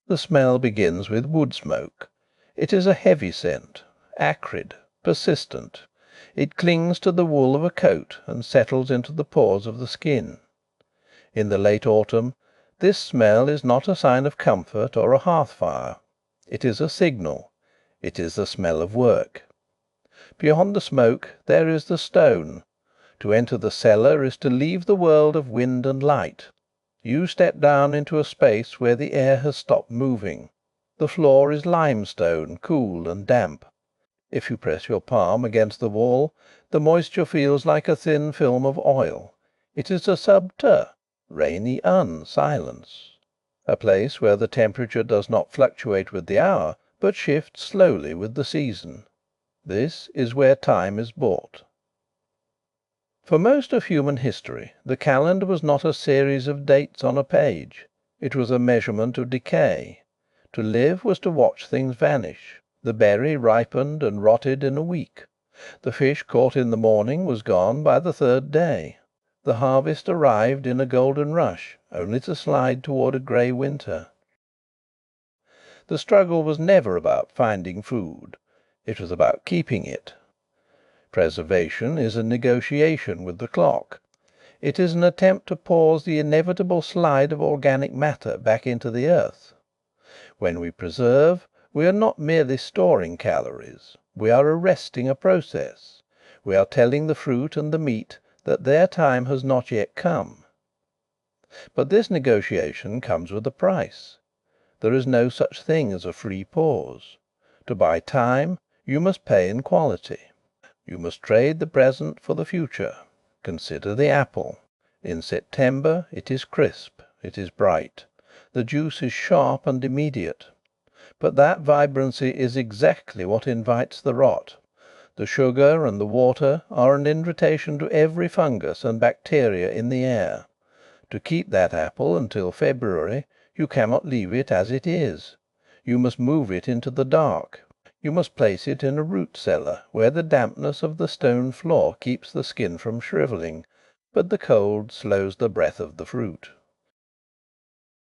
The smell begins with wood smoke. It is a heavy scent, acrid, persistent. It clings to the wool of a coat and settles into the pores of the skin. In the late autumn this smell is not a sign of comfort or a hearth fire. It is a signal. It is the smell of work. Beyond the smoke there is the stone. To enter the cellar is to leave the world of wind and light. You step down into a space where the air has stopped moving. The floor is limestone, cool and damp. If you press your palm against the wall, the moisture feels like a thin film of oil. It is a subter, rainy silence. A place where the temperature does not fluctuate with the hour, but shifts slowly with the season. This is where time is bought. For most of human history the calendar was not a series of dates on a page. It was a measurement of decay. To live was to watch things vanish. The berry ripened and rotted in a week. The fish caught in the morning was gone by the third day. The harvest arrived in a golden rush, only to slide toward a grey winter. The struggle was never about finding food. It was about keeping it. Preservation is a negotiation with the clock. It is an attempt to pause the inevitable slide of organic matter back into the earth. When we preserve, we are not merely storing calories. We are arresting a process. We are telling the fruit and the meat that their time has not yet come. But this negotiation comes with a price. There is no such thing as a free pause. To buy time, you must pay in quality. You must trade the present for the future. Consider the apple. In September it is crisp, it is bright. The juice is sharp and immediate. But that vibrancy is exactly what invites the rot. The sugar and the water are an invitation to every fungus and bacteria in the air. To keep that apple until February, you cannot leave it as it is. You must move it into the dark. You must place it in a root cellar, where the dampness of the stone floor keeps the skin from shrivelling, but the cold slows the breath of the fruit.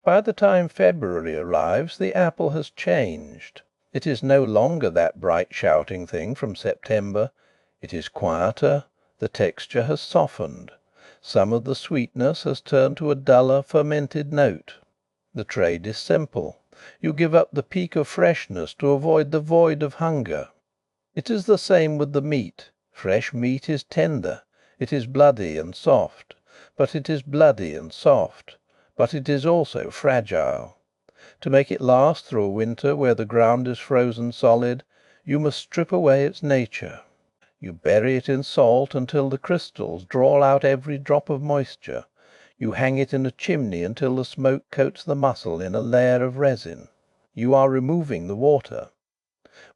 By the time February arrives, the apple has changed. It is no longer that bright shouting thing from September. It is quieter. The texture has softened. Some of the sweetness has turned to a duller, fermented note. The trade is simple. You give up the peak of freshness to avoid the void of hunger. It is the same with the meat. Fresh meat is tender. It is bloody and soft. But it is bloody and soft. But it is also fragile. To make it last through a winter where the ground is frozen solid, you must strip away its nature. You bury it in salt until the crystals draw out every drop of moisture. You hang it in a chimney until the smoke coats the muscle in a layer of resin. You are removing the water.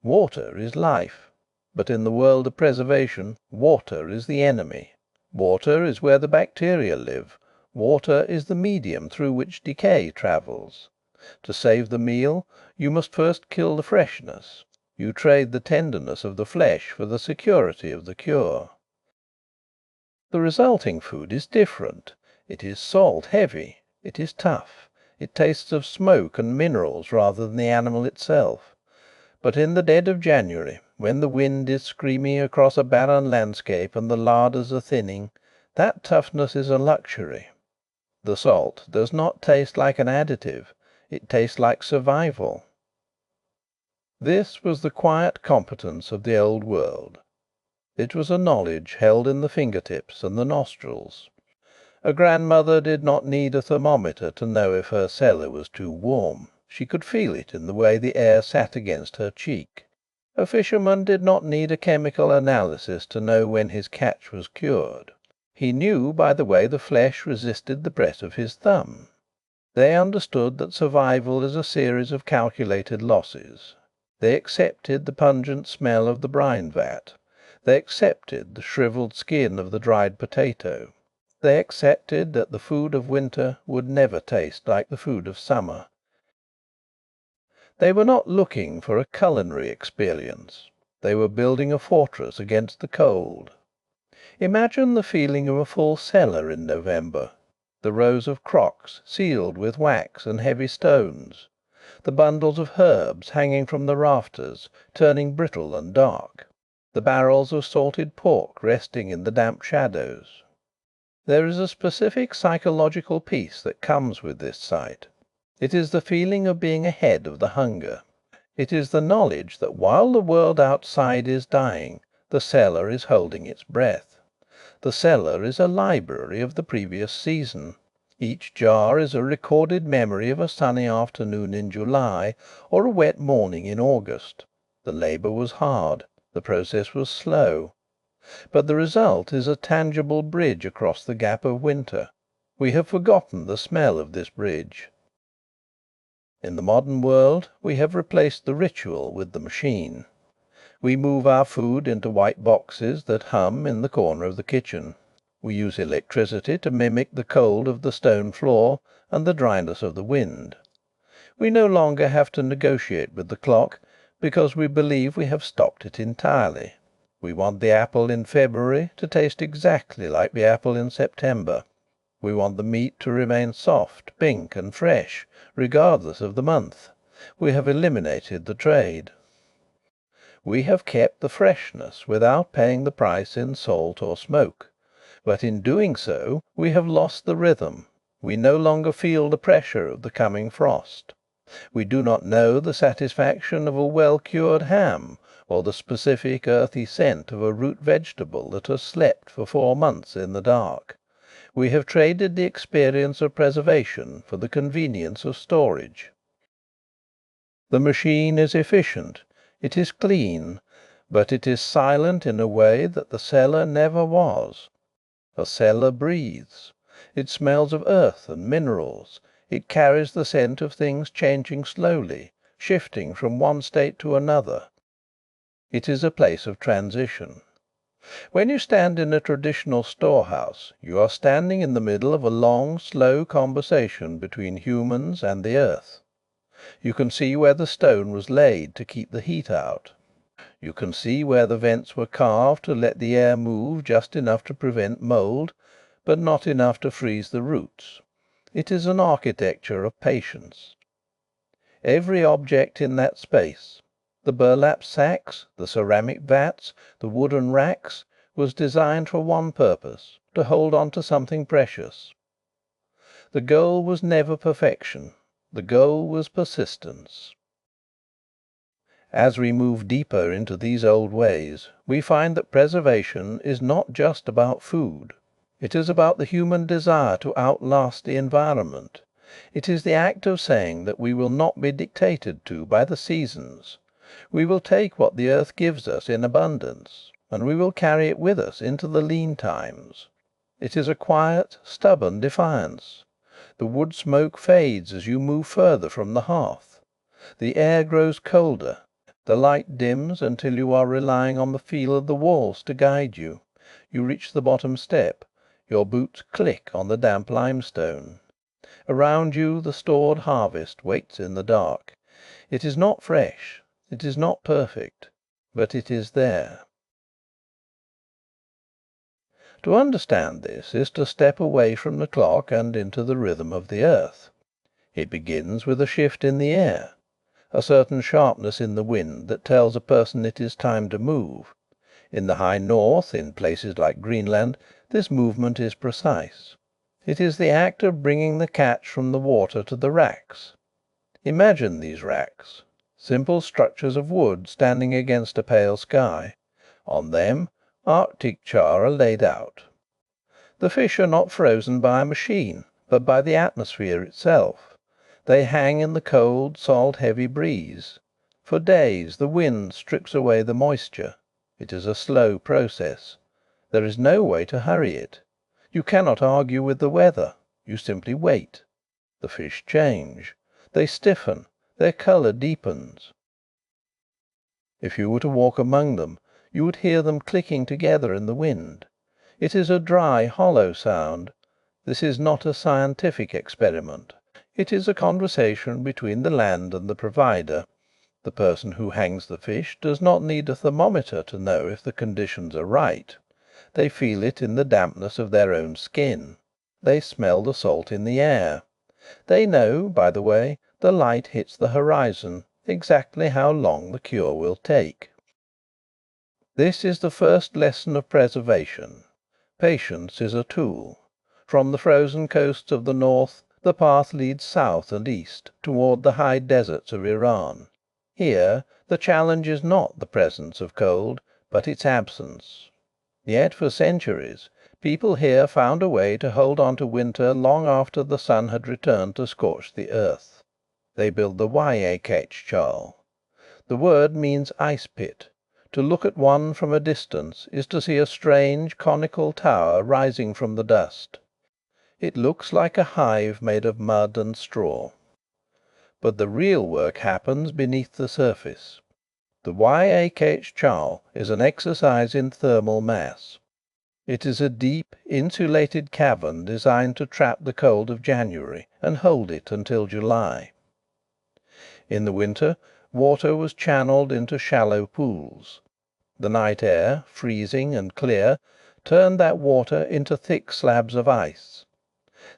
Water is life. But in the world of preservation, water is the enemy. Water is where the bacteria live. Water is the medium through which decay travels. To save the meal, you must first kill the freshness. You trade the tenderness of the flesh for the security of the cure. The resulting food is different. It is salt heavy. It is tough. It tastes of smoke and minerals rather than the animal itself. But in the dead of January, when the wind is screaming across a barren landscape and the larders are thinning, that toughness is a luxury. The salt does not taste like an additive. It tastes like survival. This was the quiet competence of the old world. It was a knowledge held in the fingertips and the nostrils. A grandmother did not need a thermometer to know if her cellar was too warm. She could feel it in the way the air sat against her cheek. A fisherman did not need a chemical analysis to know when his catch was cured. He knew by the way the flesh resisted the press of his thumb. They understood that survival is a series of calculated losses. They accepted the pungent smell of the brine vat. They accepted the shrivelled skin of the dried potato. They accepted that the food of winter would never taste like the food of summer. They were not looking for a culinary experience. They were building a fortress against the cold. Imagine the feeling of a full cellar in November. The rows of crocks sealed with wax and heavy stones. the bundles of herbs hanging from the rafters, turning brittle and dark, the barrels of salted pork resting in the damp shadows. There is a specific psychological peace that comes with this sight. It is the feeling of being ahead of the hunger. It is the knowledge that while the world outside is dying, the cellar is holding its breath. The cellar is a library of the previous season. Each jar is a recorded memory of a sunny afternoon in July or a wet morning in August. The labour was hard, the process was slow, but the result is a tangible bridge across the gap of winter. We have forgotten the smell of this bridge. In the modern world we have replaced the ritual with the machine. We move our food into white boxes that hum in the corner of the kitchen. We use electricity to mimic the cold of the stone floor and the dryness of the wind. We no longer have to negotiate with the clock, because we believe we have stopped it entirely. We want the apple in February to taste exactly like the apple in September. We want the meat to remain soft, pink and fresh, regardless of the month. We have eliminated the trade. We have kept the freshness without paying the price in salt or smoke. But in doing so we have lost the rhythm. We no longer feel the pressure of the coming frost. We do not know the satisfaction of a well-cured ham, or the specific earthy scent of a root vegetable that has slept for 4 months in the dark. We have traded the experience of preservation for the convenience of storage. The machine is efficient, it is clean, but it is silent in a way that the cellar never was. A cellar breathes. It smells of earth and minerals. It carries the scent of things changing slowly, shifting from one state to another. It is a place of transition. When you stand in a traditional storehouse, you are standing in the middle of a long, slow conversation between humans and the earth. You can see where the stone was laid to keep the heat out. You can see where the vents were carved to let the air move just enough to prevent mould, but not enough to freeze the roots. It is an architecture of patience. Every object in that space, the burlap sacks, the ceramic vats, the wooden racks, was designed for one purpose: to hold on to something precious. The goal was never perfection. The goal was persistence. As we move deeper into these old ways, we find that preservation is not just about food. It is about the human desire to outlast the environment. It is the act of saying that we will not be dictated to by the seasons. We will take what the earth gives us in abundance, and we will carry it with us into the lean times. It is a quiet, stubborn defiance. The wood smoke fades as you move further from the hearth. The air grows colder. The light dims until you are relying on the feel of the walls to guide you. You reach the bottom step. Your boots click on the damp limestone. Around you the stored harvest waits in the dark. It is not fresh. It is not perfect. But it is there. To understand this is to step away from the clock and into the rhythm of the earth. It begins with a shift in the air, a certain sharpness in the wind that tells a person it is time to move. In the high north, in places like Greenland, this movement is precise. It is the act of bringing the catch from the water to the racks. Imagine these racks: simple structures of wood standing against a pale sky. On them Arctic char are laid out. The fish are not frozen by a machine, but by the atmosphere itself. They hang in the cold, salt-heavy breeze. For days the wind strips away the moisture. It is a slow process. There is no way to hurry it. You cannot argue with the weather. You simply wait. The fish change. They stiffen. Their colour deepens. If you were to walk among them, you would hear them clicking together in the wind. It is a dry, hollow sound. This is not a scientific experiment. It is a conversation between the land and the provider. The person who hangs the fish does not need a thermometer to know if the conditions are right. They feel it in the dampness of their own skin. They smell the salt in the air. They know, by the way, The light hits the horizon, exactly how long the cure will take. This is the first lesson of preservation. Patience is a tool. From the frozen coasts of the north the path leads south and east toward the high deserts of Iran. Here the challenge is not the presence of cold, but its absence. Yet for centuries people here found a way to hold on to winter long after the sun had returned to scorch the earth. They built the Chal. The word means ice pit. To look at one from a distance is to see a strange conical tower rising from the dust. It looks like a hive made of mud and straw. But the real work happens beneath the surface. The Chal is an exercise in thermal mass. It is a deep, insulated cavern designed to trap the cold of January and hold it until July. In the winter, water was channeled into shallow pools. The night air, freezing and clear, turned that water into thick slabs of ice.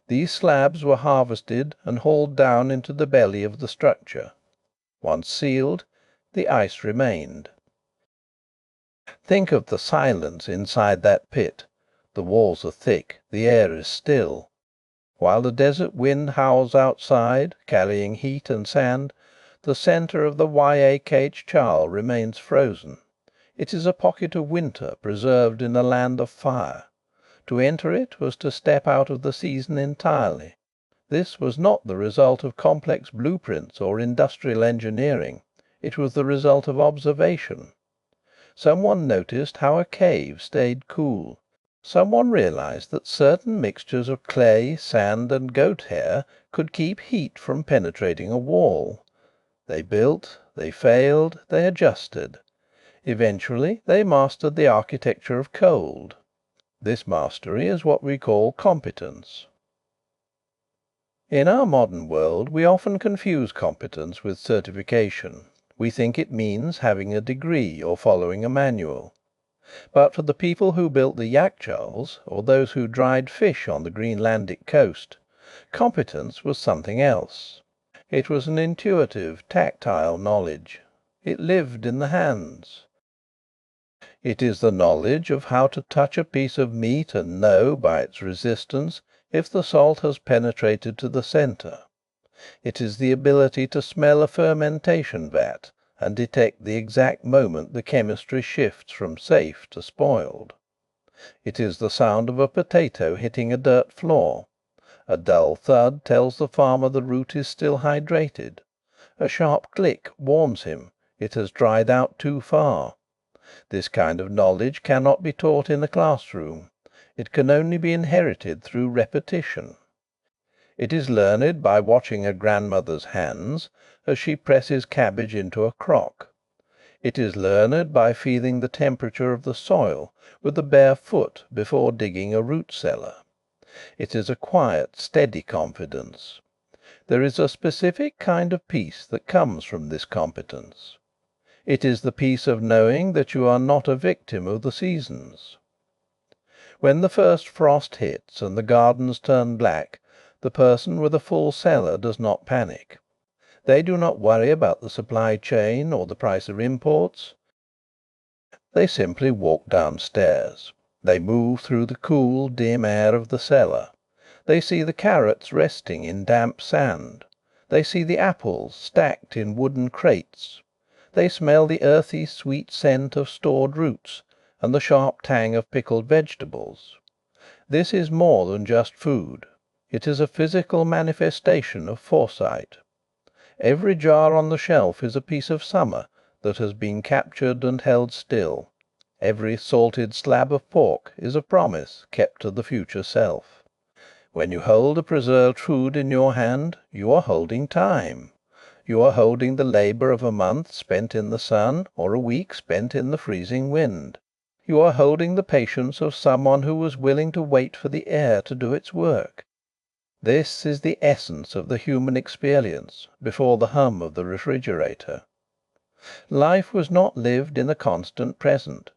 These slabs were harvested and hauled down into the belly of the structure. Once sealed, the ice remained. Think of the silence inside that pit. The walls are thick, the air is still. While the desert wind howls outside, carrying heat and sand, the centre of the Chal remains frozen. It is a pocket of winter preserved in a land of fire. To enter it was to step out of the season entirely. This was not the result of complex blueprints or industrial engineering. It was the result of observation. Someone noticed how a cave stayed cool. Someone realized that certain mixtures of clay, sand and goat hair could keep heat from penetrating a wall. They built, they failed, they adjusted. Eventually they mastered the architecture of cold. This mastery is what we call competence. In our modern world we often confuse competence with certification. We think it means having a degree or following a manual. But for the people who built the yachtchals, or those who dried fish on the Greenlandic coast, competence was something else. It was an intuitive, tactile knowledge. It lived in the hands. It is the knowledge of how to touch a piece of meat and know, by its resistance, if the salt has penetrated to the centre. It is the ability to smell a fermentation vat and detect the exact moment the chemistry shifts from safe to spoiled. It is the sound of a potato hitting a dirt floor. A dull thud tells the farmer the root is still hydrated. A sharp click warns him it has dried out too far. This kind of knowledge cannot be taught in a classroom. It can only be inherited through repetition. It is learned by watching a grandmother's hands as she presses cabbage into a crock. It is learned by feeling the temperature of the soil with the bare foot before digging a root cellar. It is a quiet, steady confidence. There is a specific kind of peace that comes from this competence. It is the peace of knowing that you are not a victim of the seasons. When the first frost hits and the gardens turn black, the person with a full cellar does not panic. They do not worry about the supply chain or the price of imports. They simply walk downstairs. They move through the cool, dim air of the cellar. They see the carrots resting in damp sand. They see the apples stacked in wooden crates. They smell the earthy, sweet scent of stored roots and the sharp tang of pickled vegetables. This is more than just food. It is a physical manifestation of foresight. Every jar on the shelf is a piece of summer that has been captured and held still. Every salted slab of pork is a promise kept to the future self. When you hold a preserved food in your hand, you are holding time. You are holding the labour of a month spent in the sun, or a week spent in the freezing wind. You are holding the patience of someone who was willing to wait for the air to do its work. This is the essence of the human experience before the hum of the refrigerator. Life was not lived in a constant present.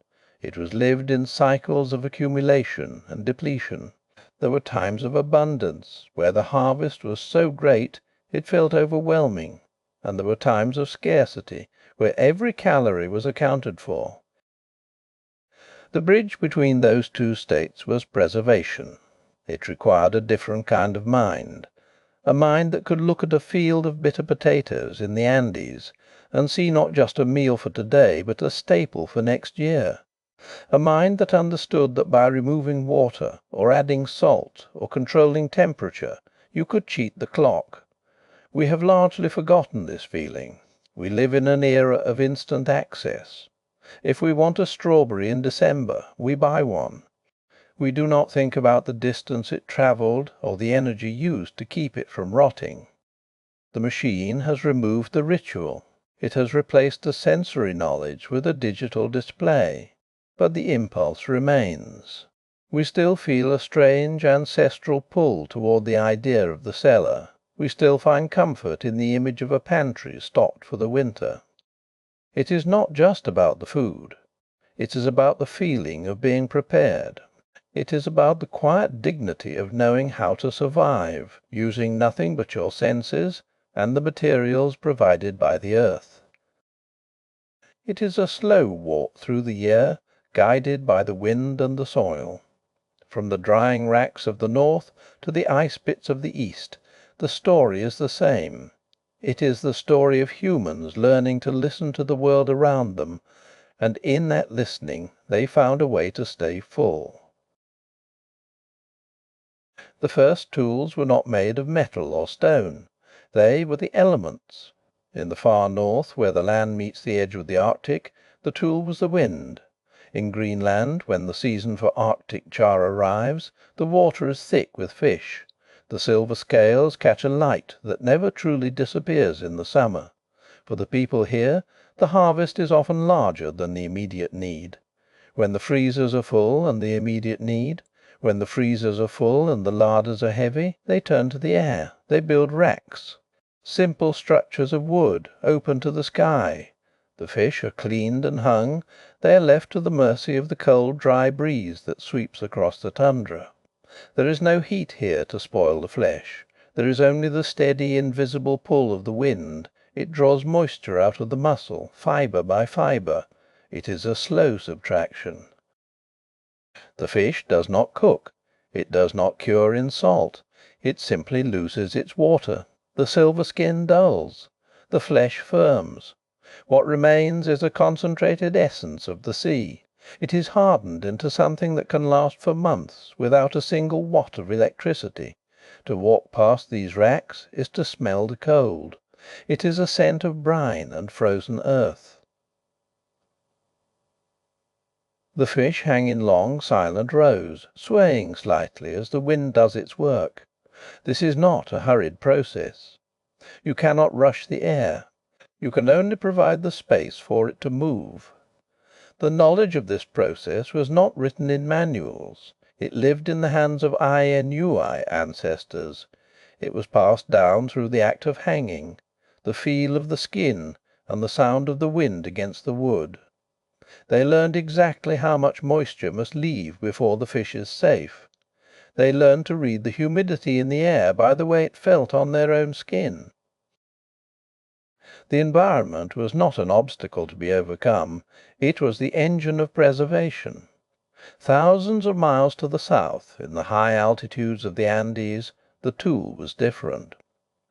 It was lived in cycles of accumulation and depletion. There were times of abundance, where the harvest was so great It felt overwhelming, and there were times of scarcity, where every calorie was accounted for. The bridge between those two states was preservation. It required a different kind of mind, a mind that could look at a field of bitter potatoes in the Andes and see not just a meal for today, but a staple for next year. A mind that understood that by removing water, or adding salt, or controlling temperature, you could cheat the clock. We have largely forgotten this feeling. We live in an era of instant access. If we want a strawberry in December, we buy one. We do not think about the distance it travelled or the energy used to keep it from rotting. The machine has removed the ritual. It has replaced the sensory knowledge with a digital display. But the impulse remains. We still feel a strange ancestral pull toward the idea of the cellar. We still find comfort in the image of a pantry stocked for the winter. It is not just about the food. It is about the feeling of being prepared. It is about the quiet dignity of knowing how to survive, using nothing but your senses and the materials provided by the earth. It is a slow walk through the year, guided by the wind and the soil. From the drying racks of the north to the ice pits of the east, the story is the same. It is the story of humans learning to listen to the world around them, and in that listening they found a way to stay full. The first tools were not made of metal or stone. They were the elements. In the far north, where the land meets the edge of the Arctic, the tool was the wind. In Greenland, when the season for Arctic char arrives, the water is thick with fish. The silver scales catch a light that never truly disappears in the summer. For the people here, the harvest is often larger than the immediate need. When the freezers are full and the immediate need, when the freezers are full and the larders are heavy, they turn to the air. They build racks, simple structures of wood, open to the sky. The fish are cleaned and hung. They are left to the mercy of the cold, dry breeze that sweeps across the tundra. There is no heat here to spoil the flesh. There is only the steady, invisible pull of the wind. It draws moisture out of the muscle, fibre by fibre. It is a slow subtraction. The fish does not cook. It does not cure in salt. It simply loses its water. The silver skin dulls. The flesh firms. What remains is a concentrated essence of the sea. It is hardened into something that can last for months without a single watt of electricity. To walk past these racks is to smell the cold. It is a scent of brine and frozen earth. The fish hang in long, silent rows, swaying slightly as the wind does its work. This is not a hurried process. You cannot rush the air. You can only provide the space for it to move. The knowledge of this process was not written in manuals. It lived in the hands of Inui ancestors. It was passed down through the act of hanging, the feel of the skin, and the sound of the wind against the wood. They learned exactly how much moisture must leave before the fish is safe. They learned to read the humidity in the air by the way it felt on their own skin. The environment was not an obstacle to be overcome. It was the engine of preservation. Thousands of miles to the south, in the high altitudes of the Andes, the tool was different.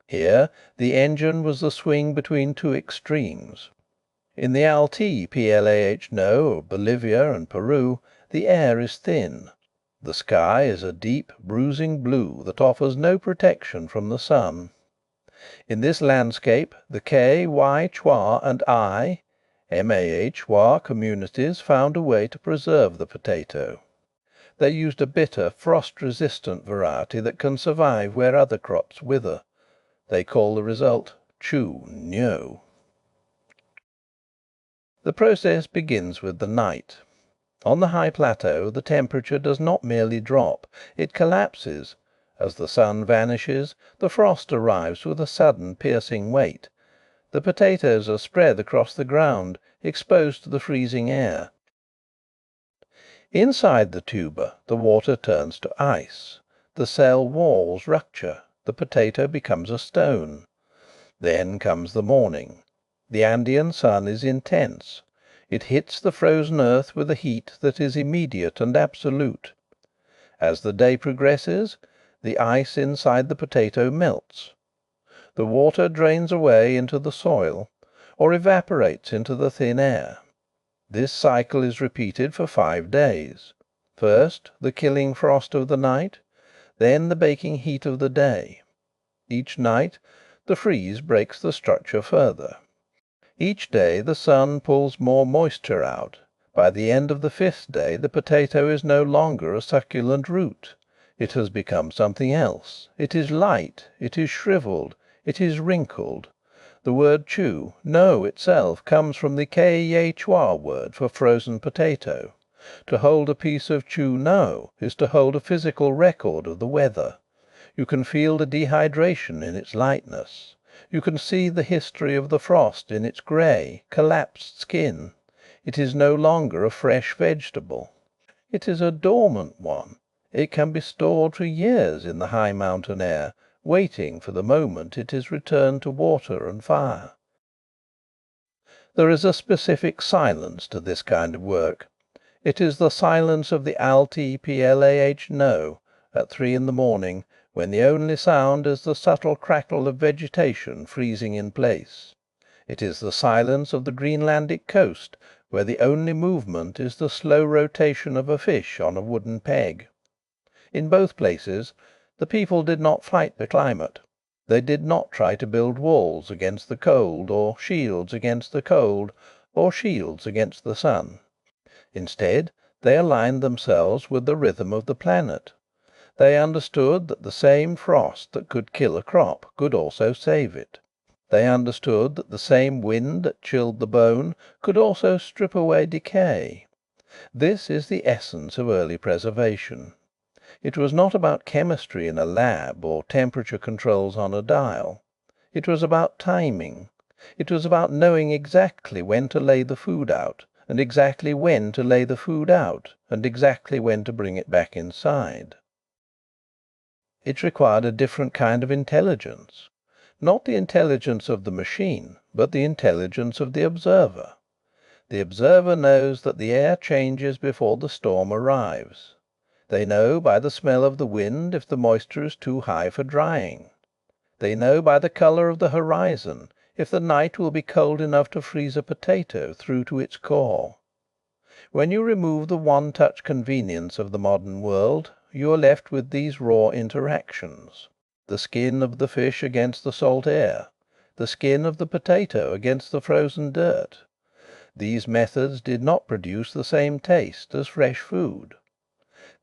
Here the engine was the swing between two extremes. In the Altiplano of Bolivia and Peru, the air is thin. The sky is a deep, bruising blue that offers no protection from the sun. In this landscape the K-Y Chwa and I-MAH communities found a way to preserve the potato. They used a bitter, frost-resistant variety that can survive where other crops wither. They call the result Chu Nyo. The process begins with the night. On the high plateau the temperature does not merely drop, it collapses. As the sun vanishes, the frost arrives with a sudden piercing weight. The potatoes are spread across the ground, exposed to the freezing air. Inside the tuber the water turns to ice. The cell walls rupture. The potato becomes a stone. Then comes the morning. The Andean sun is intense. It hits the frozen earth with a heat that is immediate and absolute. As the day progresses, the ice inside the potato melts. The water drains away into the soil, or evaporates into the thin air. This cycle is repeated for 5 days. First, the killing frost of the night, then the baking heat of the day. Each night, the freeze breaks the structure further. Each day the sun pulls more moisture out. By the end of the 5th day the potato is no longer a succulent root. It has become something else. It is light, it is shrivelled, it is wrinkled. The word chu, no itself, comes from the Kye Chua word for frozen potato. To hold a piece of chu no is to hold a physical record of the weather. You can feel the dehydration in its lightness. You can see the history of the frost in its grey, collapsed skin. It is no longer a fresh vegetable. It is a dormant one. It can be stored for years in the high mountain air, waiting for the moment it is returned to water and fire. There is a specific silence to this kind of work. It is the silence of the Altplah no at 3 in the morning, when the only sound is the subtle crackle of vegetation freezing in place. It is the silence of the Greenlandic coast, where the only movement is the slow rotation of a fish on a wooden peg. In both places the people did not fight the climate. They did not try to build walls against the cold, or shields against the cold, or shields against the sun. Instead, they aligned themselves with the rhythm of the planet. They understood that the same frost that could kill a crop could also save it. They understood that the same wind that chilled the bone could also strip away decay. This is the essence of early preservation. It was not about chemistry in a lab, or temperature controls on a dial. It was about timing. It was about knowing exactly when to lay the food out, and exactly when to lay the food out, and exactly when to bring it back inside. It required a different kind of intelligence. Not the intelligence of the machine, but the intelligence of the observer. The observer knows that the air changes before the storm arrives. They know by the smell of the wind if the moisture is too high for drying. They know by the colour of the horizon if the night will be cold enough to freeze a potato through to its core. When you remove the one-touch convenience of the modern world, you are left with these raw interactions: the skin of the fish against the salt air, the skin of the potato against the frozen dirt. These methods did not produce the same taste as fresh food.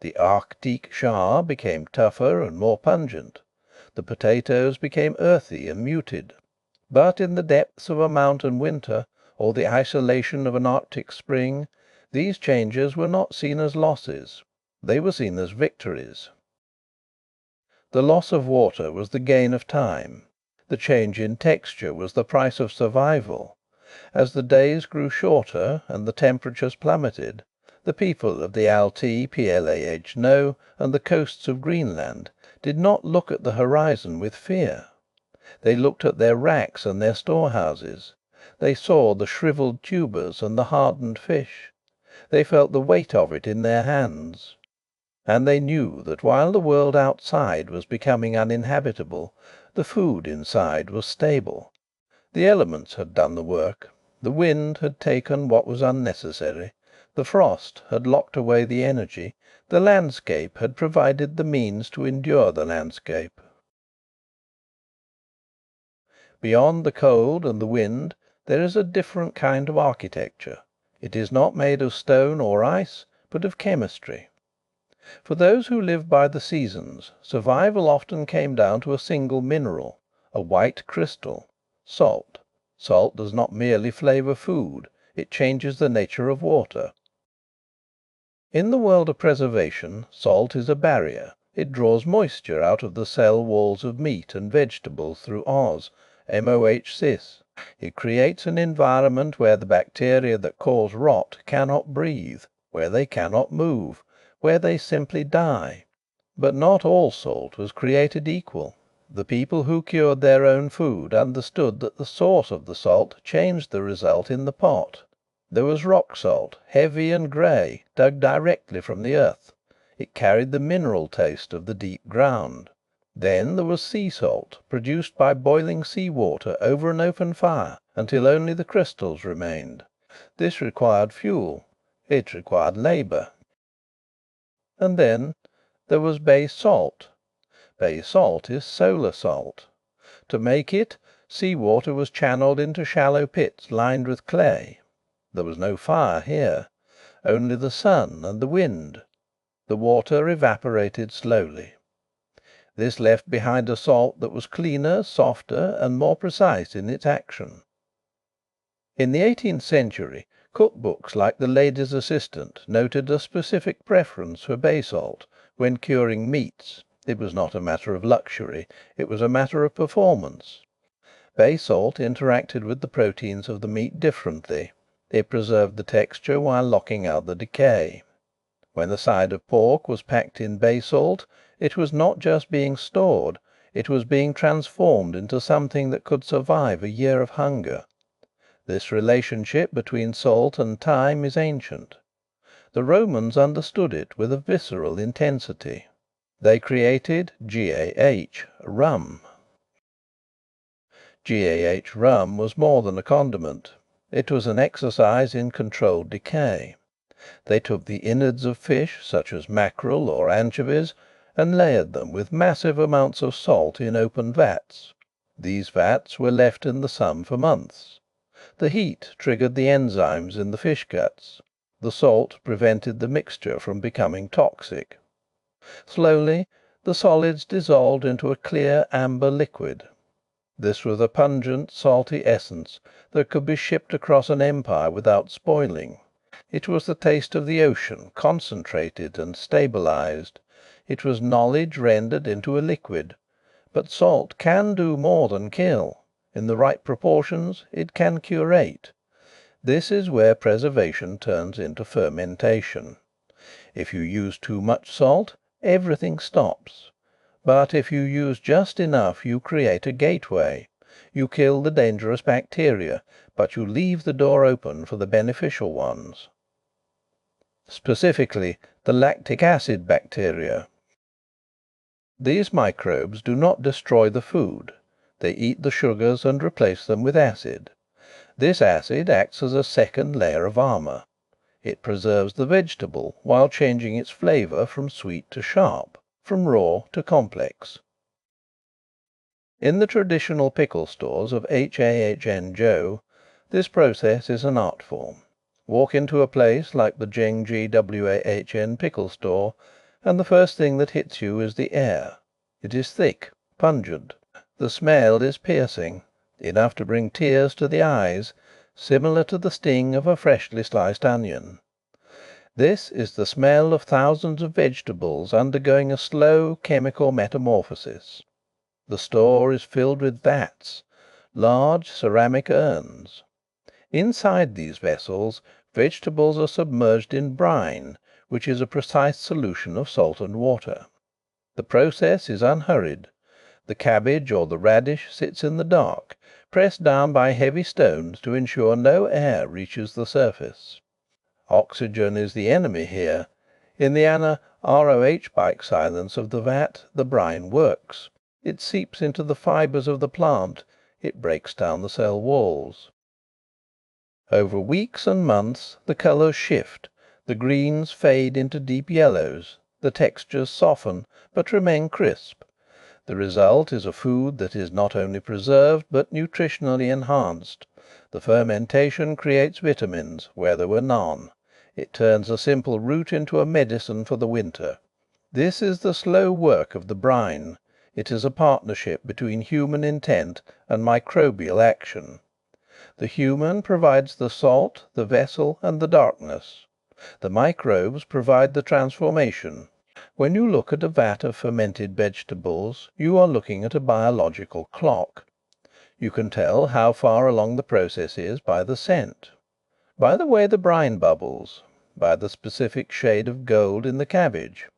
The Arctic shower became tougher and more pungent. The potatoes became earthy and muted. But in the depths of a mountain winter, or the isolation of an Arctic spring, these changes were not seen as losses. They were seen as victories. The loss of water was the gain of time. The change in texture was the price of survival. As the days grew shorter and the temperatures plummeted, the people of the Altplah no and the coasts of Greenland did not look at the horizon with fear. They looked at their racks and their storehouses. They saw the shrivelled tubers and the hardened fish. They felt the weight of it in their hands. And they knew that while the world outside was becoming uninhabitable, the food inside was stable. The elements had done the work. The wind had taken what was unnecessary. The frost had locked away the energy. The landscape had provided the means to endure the landscape. Beyond the cold and the wind there is a different kind of architecture. It is not made of stone or ice, but of chemistry. For those who lived by the seasons, survival often came down to a single mineral, a white crystal: salt. Salt does not merely flavour food, it changes the nature of water. In the world of preservation, salt is a barrier. It draws moisture out of the cell walls of meat and vegetables through MOH-cis. It creates an environment where the bacteria that cause rot cannot breathe, where they cannot move, where they simply die. But not all salt was created equal. The people who cured their own food understood that the source of the salt changed the result in the pot. There was rock salt, heavy and grey, dug directly from the earth. It carried the mineral taste of the deep ground. Then there was sea salt, produced by boiling sea water over an open fire until only the crystals remained. This required fuel. It required labour. And then there was bay salt. Bay salt is solar salt. To make it, sea water was channelled into shallow pits lined with clay. There was no fire here, only the sun and the wind. The water evaporated slowly. This left behind a salt that was cleaner, softer, and more precise in its action. In the 18th century, cookbooks like The Lady's Assistant noted a specific preference for bay salt when curing meats. It was not a matter of luxury, it was a matter of performance. Bay salt interacted with the proteins of the meat differently. It preserved the texture while locking out the decay. When a side of pork was packed in bay salt, it was not just being stored, it was being transformed into something that could survive a year of hunger. This relationship between salt and time is ancient. The Romans understood it with a visceral intensity. They created GAH, rum. GAH rum was more than a condiment. It was an exercise in controlled decay. They took the innards of fish, such as mackerel or anchovies, and layered them with massive amounts of salt in open vats. These vats were left in the sun for months. The heat triggered the enzymes in the fish guts. The salt prevented the mixture from becoming toxic. Slowly, the solids dissolved into a clear amber liquid. This was a pungent, salty essence that could be shipped across an empire without spoiling. It was the taste of the ocean, concentrated and stabilized. It was knowledge rendered into a liquid. But salt can do more than kill. In the right proportions, it can curate. This is where preservation turns into fermentation. If you use too much salt, everything stops. But if you use just enough, you create a gateway. You kill the dangerous bacteria, but you leave the door open for the beneficial ones. Specifically, the lactic acid bacteria. These microbes do not destroy the food. They eat the sugars and replace them with acid. This acid acts as a second layer of armour. It preserves the vegetable while changing its flavour from sweet to sharp, from raw to complex. In the traditional pickle stores of H.A.H.N. Joe, this process is an art form. Walk into a place like the Jeng.G.W.A.H.N. pickle store, and the first thing that hits you is the air. It is thick, pungent. The smell is piercing, enough to bring tears to the eyes, similar to the sting of a freshly sliced onion. This is the smell of thousands of vegetables undergoing a slow chemical metamorphosis. The store is filled with vats, large ceramic urns. Inside these vessels, vegetables are submerged in brine, which is a precise solution of salt and water. The process is unhurried. The cabbage or the radish sits in the dark, pressed down by heavy stones to ensure no air reaches the surface. Oxygen is the enemy here. In the anaerobic bike silence of the vat, the brine works. It seeps into the fibres of the plant. It breaks down the cell walls. Over weeks and months the colours shift. The greens fade into deep yellows. The textures soften, but remain crisp. The result is a food that is not only preserved, but nutritionally enhanced. The fermentation creates vitamins where there were none. It turns a simple root into a medicine for the winter. This is the slow work of the brine. It is a partnership between human intent and microbial action. The human provides the salt, the vessel, and the darkness. The microbes provide the transformation. When you look at a vat of fermented vegetables, you are looking at a biological clock. You can tell how far along the process is by the scent, by the way the brine bubbles, by the specific shade of gold in the cabbage.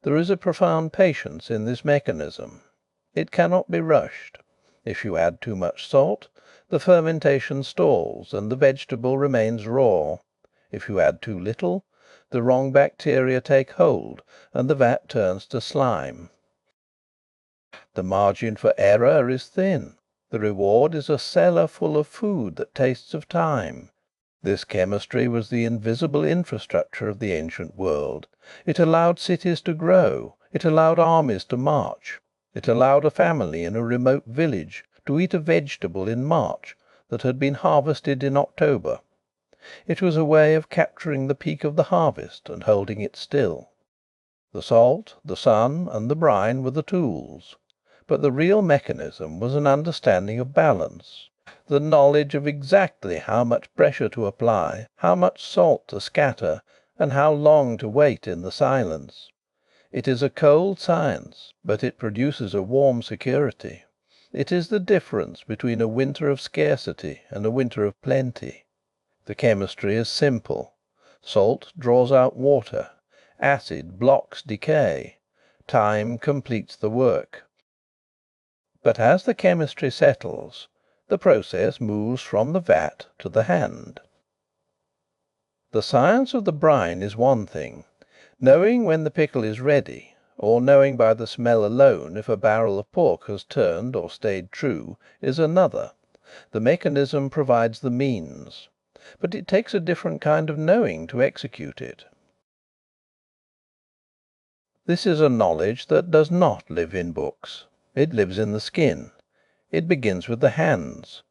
There is a profound patience in this mechanism. It cannot be rushed. If you add too much salt, the fermentation stalls and the vegetable remains raw. If you add too little, the wrong bacteria take hold and the vat turns to slime. The margin for error is thin. The reward is a cellar full of food that tastes of time. This chemistry was the invisible infrastructure of the ancient world. It allowed cities to grow. It allowed armies to march. It allowed a family in a remote village to eat a vegetable in March that had been harvested in October. It was a way of capturing the peak of the harvest and holding it still. The salt, the sun, and the brine were the tools. But the real mechanism was an understanding of balance, the knowledge of exactly how much pressure to apply, how much salt to scatter, and how long to wait in the silence. It is a cold science, but it produces a warm security. It is the difference between a winter of scarcity and a winter of plenty. The chemistry is simple. Salt draws out water. Acid blocks decay. Time completes the work. But as the chemistry settles, the process moves from the vat to the hand. The science of the brine is one thing. Knowing when the pickle is ready, or knowing by the smell alone if a barrel of pork has turned or stayed true, is another. The mechanism provides the means. But it takes a different kind of knowing to execute it. This is a knowledge that does not live in books. It lives in the skin. It begins with the hands.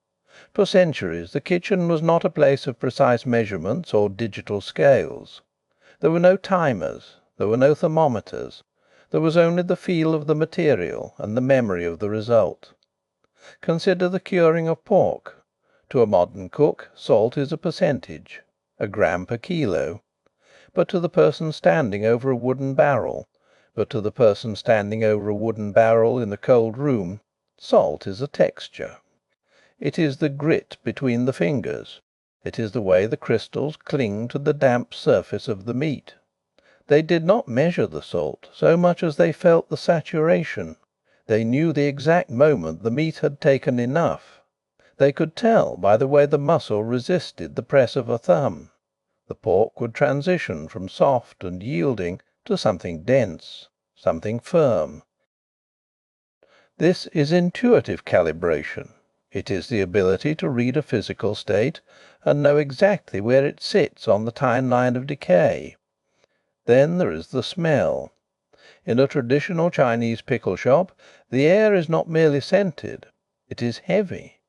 For centuries the kitchen was not a place of precise measurements or digital scales. There were no timers. There were no thermometers. There was only the feel of the material and the memory of the result. Consider the curing of pork. To a modern cook, salt is a percentage, a gram per kilo. But to the person standing over a wooden barrel in a cold room, salt is a texture. It is the grit between the fingers. It is the way the crystals cling to the damp surface of the meat. They did not measure the salt so much as they felt the saturation. They knew the exact moment the meat had taken enough. They could tell by the way the muscle resisted the press of a thumb. The pork would transition from soft and yielding to something dense, something firm. This is intuitive calibration. It is the ability to read a physical state and know exactly where it sits on the timeline of decay. Then there is the smell. In a traditional Chinese pickle shop the air is not merely scented. It is heavy.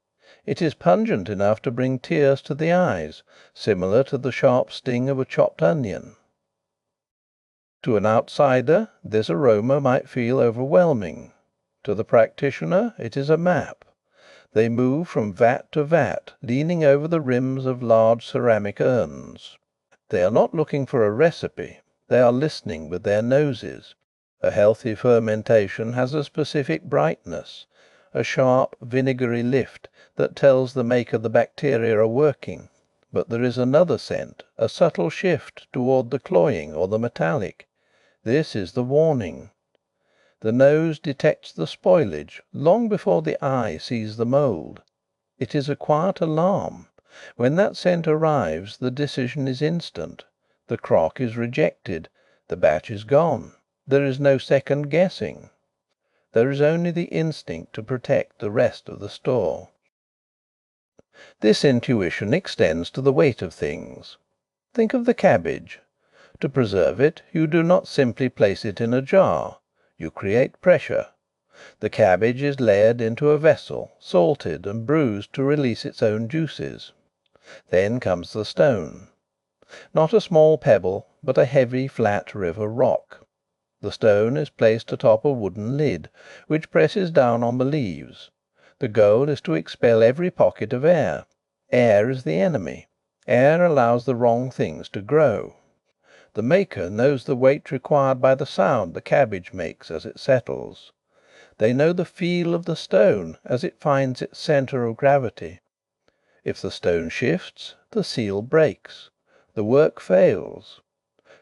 It is pungent enough to bring tears to the eyes, similar to the sharp sting of a chopped onion. To an outsider this aroma might feel overwhelming. To the practitioner it is a map. They move from vat to vat, leaning over the rims of large ceramic urns. They are not looking for a recipe. They are listening with their noses. A healthy fermentation has a specific brightness, a sharp vinegary lift that tells the maker the bacteria are working. But there is another scent, a subtle shift toward the cloying or the metallic. This is the warning. The nose detects the spoilage long before the eye sees the mould. It is a quiet alarm. When that scent arrives the decision is instant. The crock is rejected. The batch is gone. There is no second guessing. There is only the instinct to protect the rest of the store. This intuition extends to the weight of things. Think of the cabbage. To preserve it you do not simply place it in a jar. You create pressure. The cabbage is layered into a vessel, salted and bruised to release its own juices. Then comes the stone. Not a small pebble, but a heavy flat river rock. The stone is placed atop a wooden lid, which presses down on the leaves. The goal is to expel every pocket of air. Air is the enemy. Air allows the wrong things to grow. The maker knows the weight required by the sound the cabbage makes as it settles. They know the feel of the stone as it finds its centre of gravity. If the stone shifts, the seal breaks. The work fails.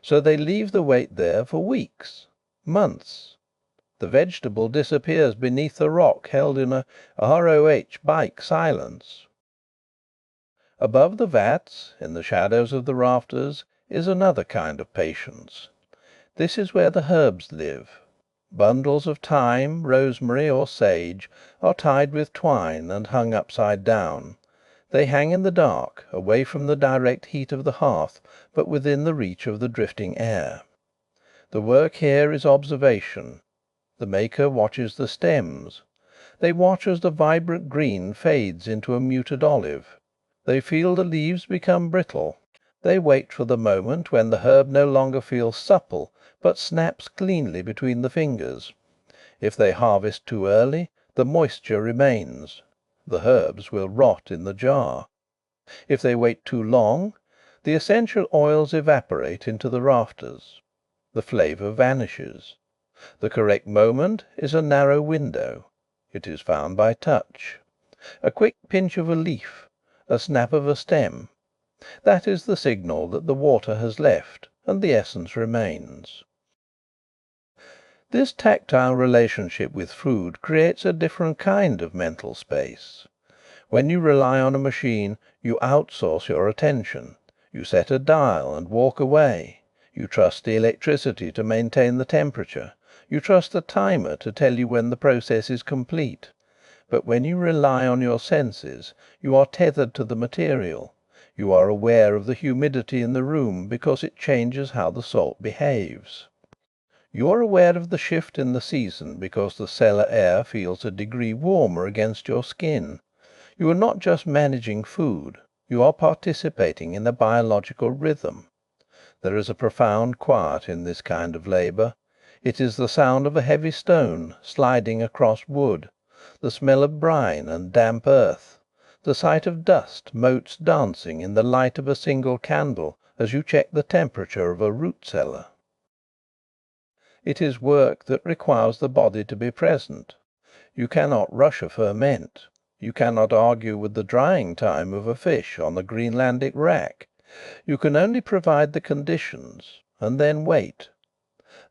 So they leave the weight there for weeks, months. The vegetable disappears beneath the rock held in a ROH silence. Above the vats, in the shadows of the rafters, is another kind of patience. This is where the herbs live. Bundles of thyme, rosemary, or sage are tied with twine and hung upside down. They hang in the dark, away from the direct heat of the hearth, but within the reach of the drifting air. The work here is observation. The maker watches the stems. They watch as the vibrant green fades into a muted olive. They feel the leaves become brittle. They wait for the moment when the herb no longer feels supple, but snaps cleanly between the fingers. If they harvest too early, the moisture remains. The herbs will rot in the jar. If they wait too long, the essential oils evaporate into the rafters. The flavour vanishes. The correct moment is a narrow window. It is found by touch. A quick pinch of a leaf, a snap of a stem. That is the signal that the water has left and the essence remains. This tactile relationship with food creates a different kind of mental space. When you rely on a machine, you outsource your attention. You set a dial and walk away. You trust the electricity to maintain the temperature. You trust the timer to tell you when the process is complete. But when you rely on your senses, you are tethered to the material. You are aware of the humidity in the room because it changes how the salt behaves. You are aware of the shift in the season because the cellar air feels a degree warmer against your skin. You are not just managing food. You are participating in a biological rhythm. There is a profound quiet in this kind of labour. It is the sound of a heavy stone sliding across wood, the smell of brine and damp earth, the sight of dust motes dancing in the light of a single candle as you check the temperature of a root cellar. It is work that requires the body to be present. You cannot rush a ferment. You cannot argue with the drying time of a fish on the Greenlandic rack. You can only provide the conditions, and then wait.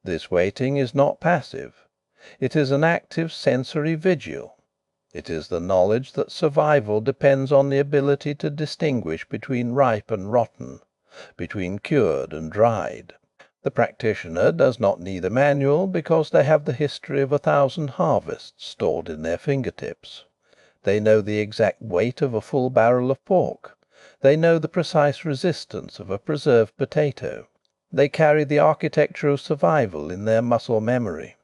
This waiting is not passive. It is an active sensory vigil. It is the knowledge that survival depends on the ability to distinguish between ripe and rotten, between cured and dried. The practitioner does not need a manual because they have the history of 1,000 harvests stored in their fingertips. They know the exact weight of a full barrel of pork. They know the precise resistance of a preserved potato. They carry the architecture of survival in their muscle memory.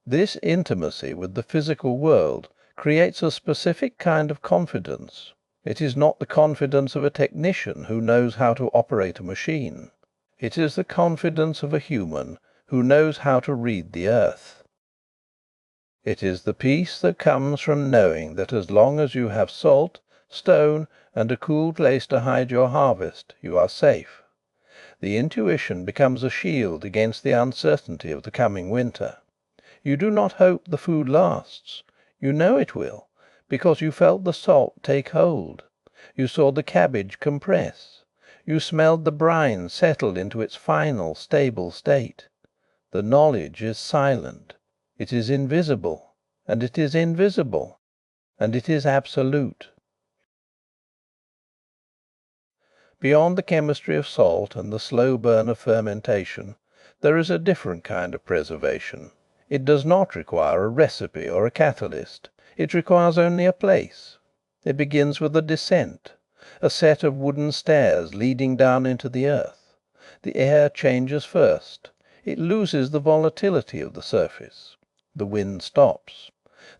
This intimacy with the physical world creates a specific kind of confidence. It is not the confidence of a technician who knows how to operate a machine. It is the confidence of a human who knows how to read the earth. It is the peace that comes from knowing that as long as you have salt, stone, and a cool place to hide your harvest, you are safe. The intuition becomes a shield against the uncertainty of the coming winter. You do not hope the food lasts. You know it will, because you felt the salt take hold. You saw the cabbage compress. You smelled the brine settle into its final, stable state. The knowledge is silent. It is invisible, and it is invisible, and it is absolute. Beyond the chemistry of salt and the slow burn of fermentation, there is a different kind of preservation. It does not require a recipe or a catalyst. It requires only a place. It begins with a descent, a set of wooden stairs leading down into the earth. The air changes first. It loses the volatility of the surface. The wind stops.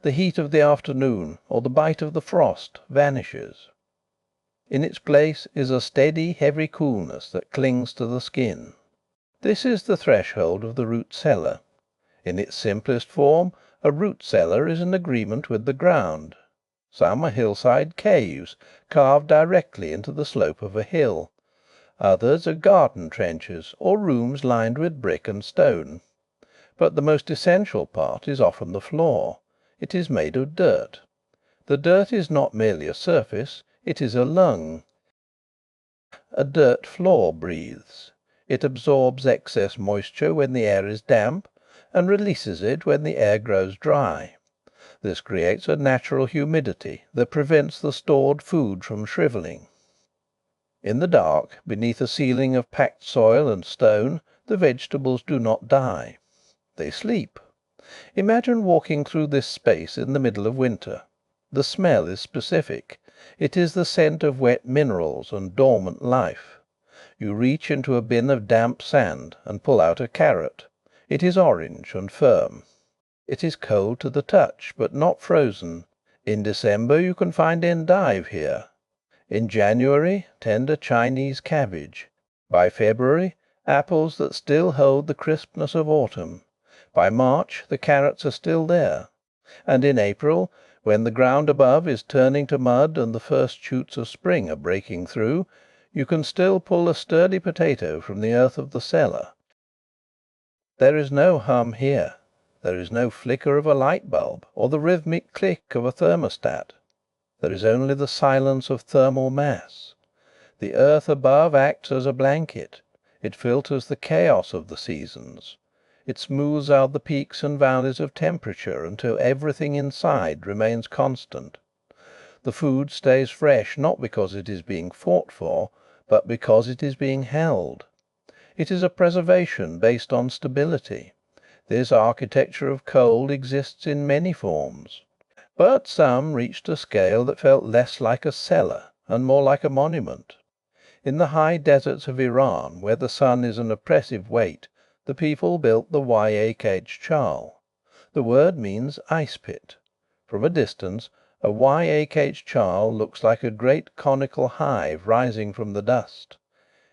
The heat of the afternoon or the bite of the frost vanishes. In its place is a steady, heavy coolness that clings to the skin. This is the threshold of the root cellar. In its simplest form, a root cellar is an agreement with the ground. Some are hillside caves, carved directly into the slope of a hill. Others are garden trenches, or rooms lined with brick and stone. But the most essential part is often the floor. It is made of dirt. The dirt is not merely a surface, it is a lung. A dirt floor breathes. It absorbs excess moisture when the air is damp, and releases it when the air grows dry. This creates a natural humidity that prevents the stored food from shrivelling. In the dark, beneath a ceiling of packed soil and stone, the vegetables do not die. They sleep. Imagine walking through this space in the middle of winter. The smell is specific. It is the scent of wet minerals and dormant life. You reach into a bin of damp sand and pull out a carrot. It is orange and firm. It is cold to the touch, but not frozen. In December you can find endive here. In January, tender Chinese cabbage. By February, apples that still hold the crispness of autumn. By March the carrots are still there. And in April, when the ground above is turning to mud and the first shoots of spring are breaking through, you can still pull a sturdy potato from the earth of the cellar. There is no hum here. There is no flicker of a light bulb or the rhythmic click of a thermostat. There is only the silence of thermal mass. The earth above acts as a blanket. It filters the chaos of the seasons. It smooths out the peaks and valleys of temperature until everything inside remains constant. The food stays fresh not because it is being fought for, but because it is being held. It is a preservation based on stability. This architecture of cold exists in many forms, but some reached a scale that felt less like a cellar and more like a monument. In the high deserts of Iran, where the sun is an oppressive weight, the people built the Yak-chal. The word means ice pit. From a distance, a Yak-chal looks like a great conical hive rising from the dust.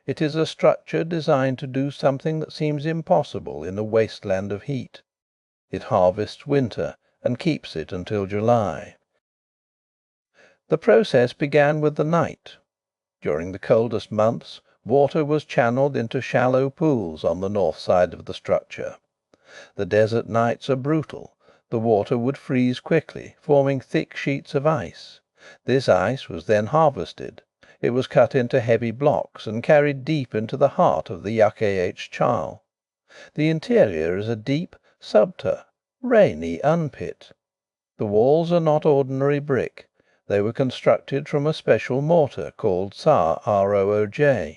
It is a structure designed to do something that seems impossible in a wasteland of heat. It harvests winter and keeps it until July. The process began with the night. During the coldest months, water was channeled into shallow pools on the north side of the structure. The desert nights are brutal. The water would freeze quickly, forming thick sheets of ice. This ice was then harvested. It was cut into heavy blocks and carried deep into the heart of the Yak-chal. The interior is a deep, subter, rainy unpit. The walls are not ordinary brick. They were constructed from a special mortar called rooj.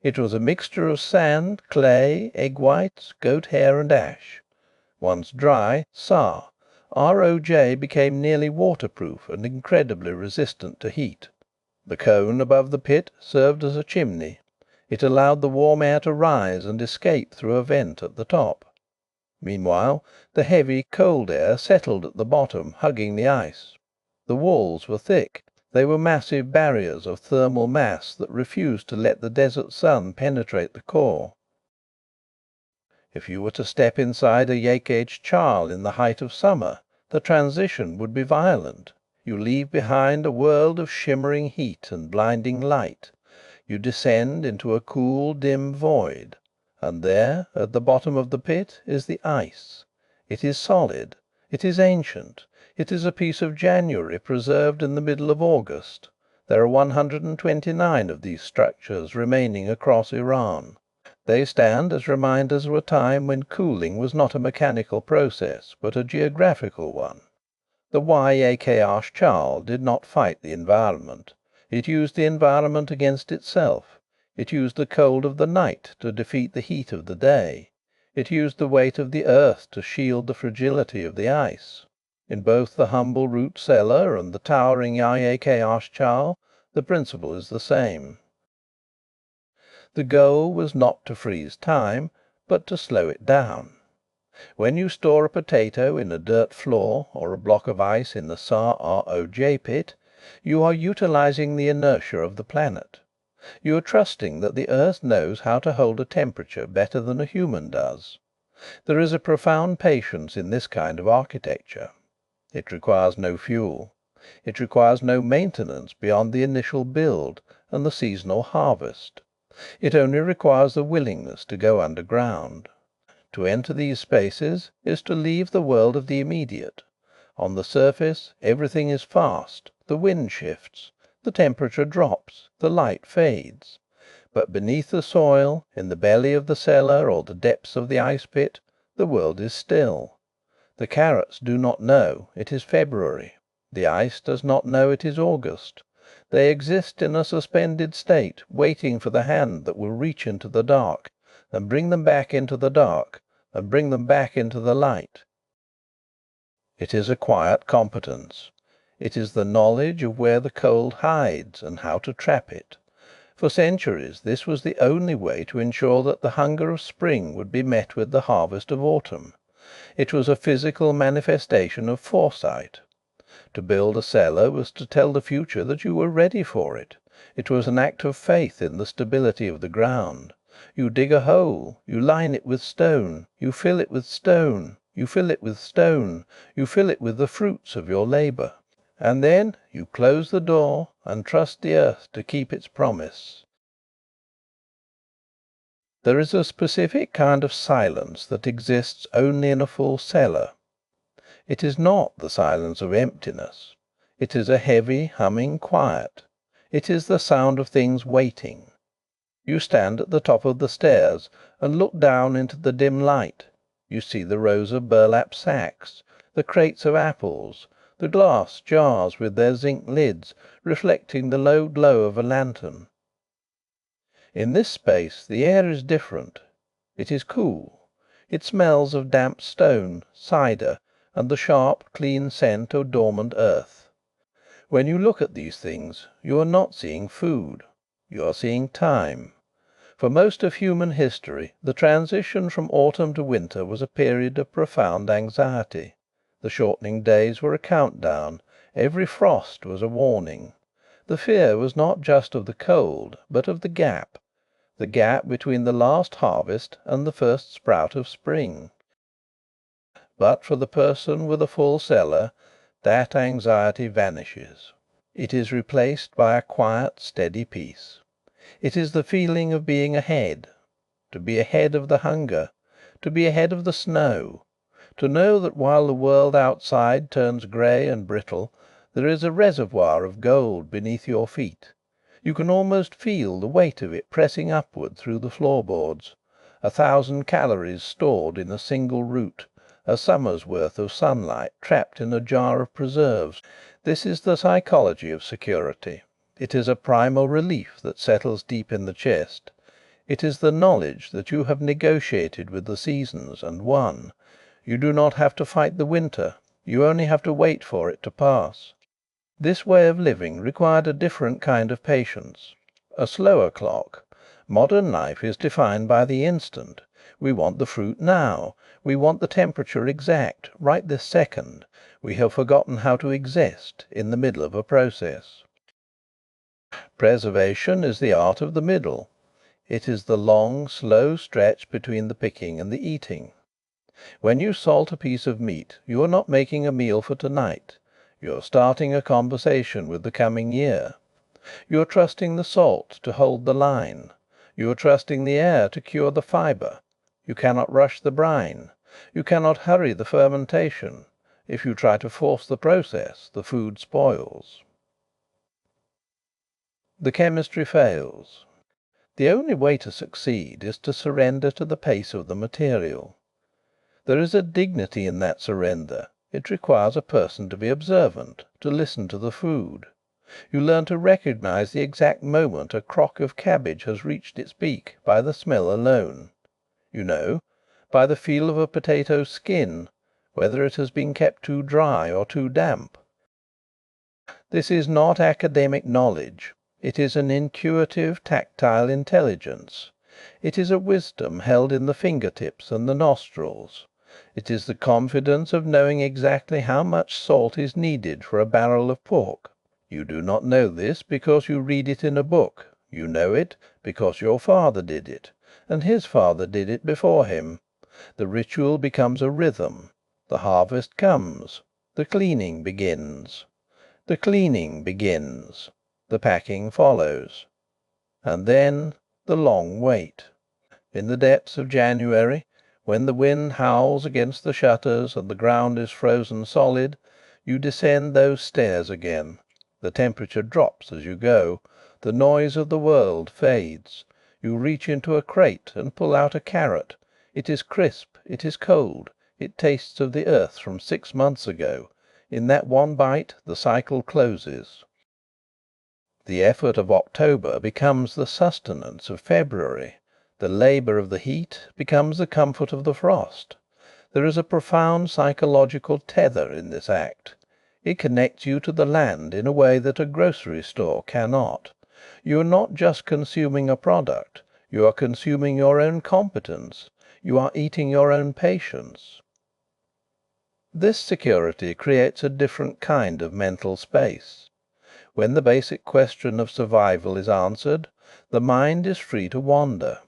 It was a mixture of sand, clay, egg whites, goat hair, and ash. Once dry, rooj became nearly waterproof and incredibly resistant to heat. The cone above the pit served as a chimney. It allowed the warm air to rise and escape through a vent at the top. Meanwhile, the heavy, cold air settled at the bottom, hugging the ice. The walls were thick. They were massive barriers of thermal mass that refused to let the desert sun penetrate the core. If you were to step inside a Yak-chal in the height of summer, the transition would be violent. You leave behind a world of shimmering heat and blinding light. You descend into a cool, dim void. And there, at the bottom of the pit, is the ice. It is solid. It is ancient. It is a piece of January preserved in the middle of August. There are 129 of these structures remaining across Iran. They stand as reminders of a time when cooling was not a mechanical process, but a geographical one. The Yak-chal did not fight the environment. It used the environment against itself. It used the cold of the night to defeat the heat of the day. It used the weight of the earth to shield the fragility of the ice. In both the humble root cellar and the towering Yak-chal, the principle is the same. The goal was not to freeze time, but to slow it down. When you store a potato in a dirt floor or a block of ice in the rooj pit, you are utilizing the inertia of the planet. You are trusting that the earth knows how to hold a temperature better than a human does. There is a profound patience in this kind of architecture. It requires no fuel. It requires no maintenance beyond the initial build and the seasonal harvest. It only requires the willingness to go underground. To enter these spaces is to leave the world of the immediate. On the surface everything is fast. The wind shifts. The temperature drops. The light fades. But beneath the soil, in the belly of the cellar or the depths of the ice pit, The world is still. The carrots do not know it is February. The ice does not know it is August. They exist in a suspended state, waiting for the hand that will reach into the dark, and bring them back into the dark, and bring them back into the light. It is a quiet competence. It is the knowledge of where the cold hides, and how to trap it. For centuries this was the only way to ensure that the hunger of spring would be met with the harvest of autumn. It was a physical manifestation of foresight. To build a cellar was to tell the future that you were ready for it. It was an act of faith in the stability of the ground. You dig a hole, you line it with stone, you fill it with stone, you fill it with stone, you fill it with the fruits of your labour. And then you close the door and trust the earth to keep its promise. There is a specific kind of silence that exists only in a full cellar. It is not the silence of emptiness. It is a heavy, humming quiet. It is the sound of things waiting. You stand at the top of the stairs and look down into the dim light. You see the rows of burlap sacks, the crates of apples, the glass jars with their zinc lids reflecting the low glow of a lantern. In this space the air is different. It is cool. It smells of damp stone, cider, and the sharp, clean scent of dormant earth. When you look at these things, you are not seeing food. You are seeing time. For most of human history the transition from autumn to winter was a period of profound anxiety. The shortening days were a countdown. Every frost was a warning. The fear was not just of the cold, but of the gap between the last harvest and the first sprout of spring. But for the person with a full cellar, that anxiety vanishes. It is replaced by a quiet, steady peace. It is the feeling of being ahead. To be ahead of the hunger. To be ahead of the snow. To know that while the world outside turns grey and brittle, there is a reservoir of gold beneath your feet. You can almost feel the weight of it pressing upward through the floorboards. 1,000 calories stored in a single root. A summer's worth of sunlight trapped in a jar of preserves. This is the psychology of security. It is a primal relief that settles deep in the chest. It is the knowledge that you have negotiated with the seasons and won. You do not have to fight the winter. You only have to wait for it to pass. This way of living required a different kind of patience, a slower clock. Modern life is defined by the instant. We want the fruit now. We want the temperature exact, right this second. We have forgotten how to exist in the middle of a process. Preservation is the art of the middle. It is the long, slow stretch between the picking and the eating. When you salt a piece of meat, you are not making a meal for tonight. You are starting a conversation with the coming year. You are trusting the salt to hold the line. You are trusting the air to cure the fibre. You cannot rush the brine. You cannot hurry the fermentation. If you try to force the process, the food spoils. The chemistry fails. The only way to succeed is to surrender to the pace of the material. There is a dignity in that surrender. It requires a person to be observant, to listen to the food. You learn to recognize the exact moment a crock of cabbage has reached its beak by the smell alone. You know, by the feel of a potato's skin, whether it has been kept too dry or too damp. This is not academic knowledge. It is an intuitive, tactile intelligence. It is a wisdom held in the finger-tips and the nostrils. It is the confidence of knowing exactly how much salt is needed for a barrel of pork. You do not know this because you read it in a book. You know it because your father did it, and his father did it before him. The ritual becomes a rhythm. The harvest comes. The cleaning begins. The cleaning begins. The packing follows. And then the long wait. In the depths of January, when the wind howls against the shutters and the ground is frozen solid, you descend those stairs again. The temperature drops as you go. The noise of the world fades. You reach into a crate and pull out a carrot. It is crisp. it is cold, it tastes of the earth from 6 months ago. In that one bite the cycle closes. The effort of October becomes the sustenance of February. The labour of the heat becomes the comfort of the frost. There is a profound psychological tether in this act. It connects you to the land in a way that a grocery store cannot. You are not just consuming a product, you are consuming your own competence. You are eating your own patience. This security creates a different kind of mental space. When the basic question of survival is answered, the mind is free to wander.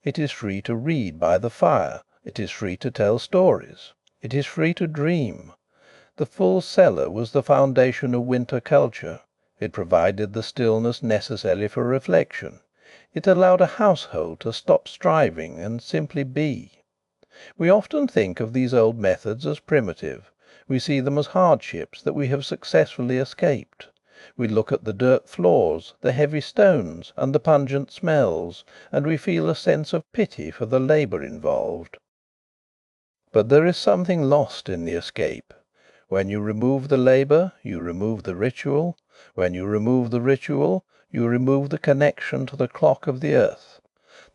It is free to read by the fire. It is free to tell stories. It is free to dream. The full cellar was the foundation of winter culture. It provided the stillness necessary for reflection. It allowed a household to stop striving and simply be. We often think of these old methods as primitive. We see them as hardships that we have successfully escaped. We look at the dirt floors, the heavy stones, and the pungent smells, and we feel a sense of pity for the labour involved. But there is something lost in the escape. When you remove the labour, you remove the ritual. When you remove the ritual, you remove the connection to the clock of the earth.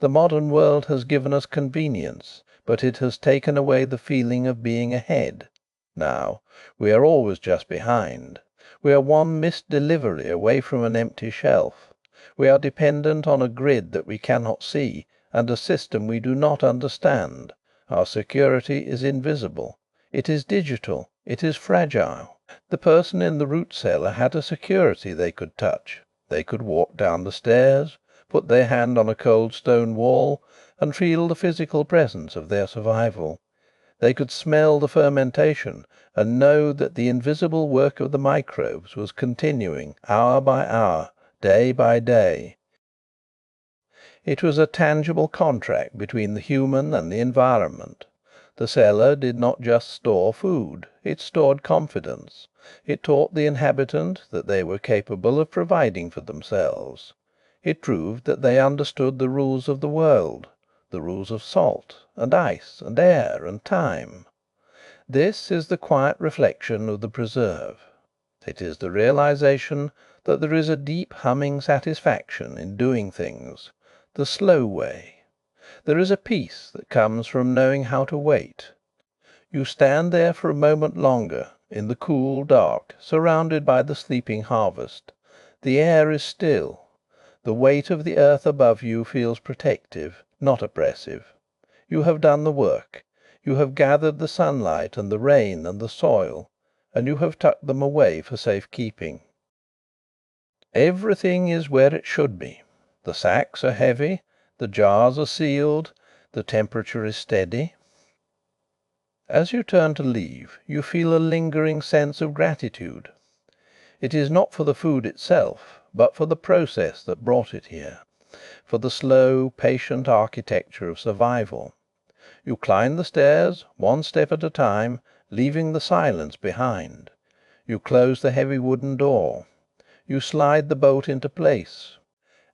The modern world has given us convenience, but it has taken away the feeling of being ahead. Now, we are always just behind. We are one missed delivery away from an empty shelf. We are dependent on a grid that we cannot see, and a system we do not understand. Our security is invisible. It is digital. It is fragile. The person in the root cellar had a security they could touch. They could walk down the stairs, put their hand on a cold stone wall, and feel the physical presence of their survival. They could smell the fermentation and know that the invisible work of the microbes was continuing hour by hour, day by day. It was a tangible contract between the human and the environment. The cellar did not just store food, it stored confidence. It taught the inhabitant that they were capable of providing for themselves. It proved that they understood the rules of the world, the rules of salt and ice and air and time. This is the quiet reflection of the preserve. It is the realization that there is a deep humming satisfaction in doing things the slow way. There is a peace that comes from knowing how to wait. You stand there for a moment longer, in the cool dark, surrounded by the sleeping harvest. The air is still. The weight of the earth above you feels protective, not oppressive. You have done the work. You have gathered the sunlight and the rain and the soil, and you have tucked them away for safe keeping. Everything is where it should be. The sacks are heavy, the jars are sealed, the temperature is steady. As you turn to leave, you feel a lingering sense of gratitude. It is not for the food itself, but for the process that brought it here, for the slow, patient architecture of survival. You climb the stairs, one step at a time, leaving the silence behind. You close the heavy wooden door. You slide the bolt into place.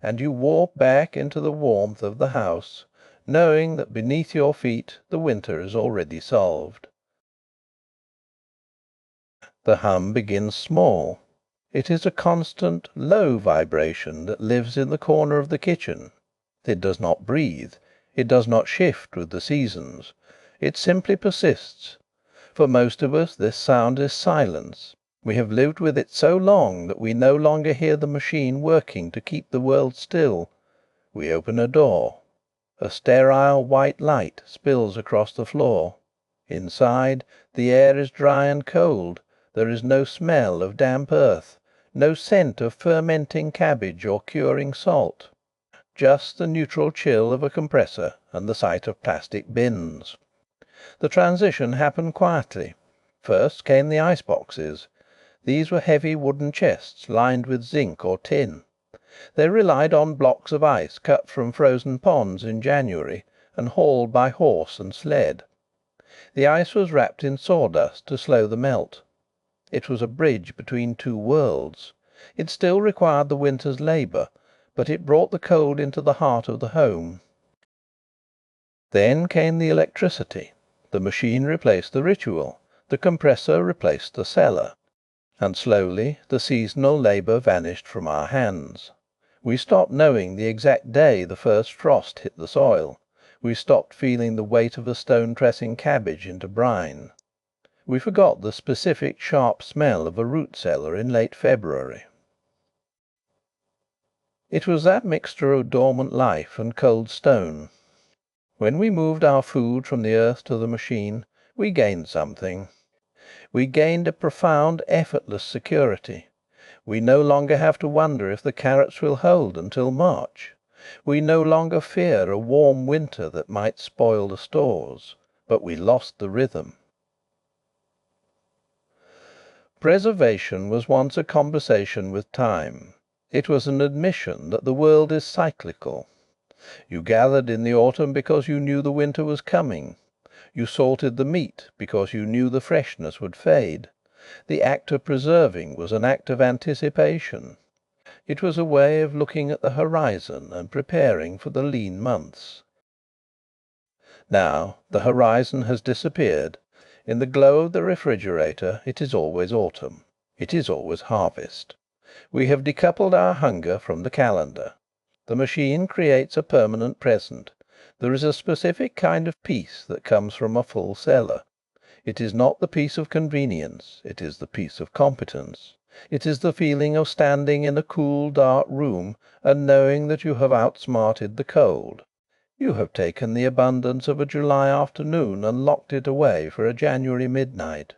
And you walk back into the warmth of the house, knowing that beneath your feet the winter is already solved. The hum begins small. It is a constant, low vibration that lives in the corner of the kitchen. It does not breathe. It does not shift with the seasons. It simply persists. For most of us this sound is silence. We have lived with it so long that we no longer hear the machine working to keep the world still. We open a door. A sterile white light spills across the floor. Inside, the air is dry and cold. There is no smell of damp earth, no scent of fermenting cabbage or curing salt. Just the neutral chill of a compressor and the sight of plastic bins. The transition happened quietly. First came the ice boxes. These were heavy wooden chests lined with zinc or tin. They relied on blocks of ice cut from frozen ponds in January and hauled by horse and sled. The ice was wrapped in sawdust to slow the melt. It was a bridge between two worlds. It still required the winter's labour, but it brought the cold into the heart of the home. Then came the electricity. The machine replaced the ritual, the compressor replaced the cellar, and slowly the seasonal labour vanished from our hands. We stopped knowing the exact day the first frost hit the soil. We stopped feeling the weight of a stone pressing cabbage into brine. We forgot the specific sharp smell of a root cellar in late February. It was that mixture of dormant life and cold stone. When we moved our food from the earth to the machine, we gained something. We gained a profound, effortless security. We no longer have to wonder if the carrots will hold until March. We no longer fear a warm winter that might spoil the stores. But we lost the rhythm. Preservation was once a conversation with time. It was an admission that the world is cyclical. You gathered in the autumn because you knew the winter was coming. You salted the meat because you knew the freshness would fade. The act of preserving was an act of anticipation. It was a way of looking at the horizon and preparing for the lean months. Now the horizon has disappeared. In the glow of the refrigerator it is always autumn. It is always harvest. We have decoupled our hunger from the calendar. The machine creates a permanent present. There is a specific kind of peace that comes from a full cellar. It is not the peace of convenience. It is the peace of competence. It is the feeling of standing in a cool, dark room and knowing that you have outsmarted the cold. You have taken the abundance of a July afternoon and locked it away for a January midnight.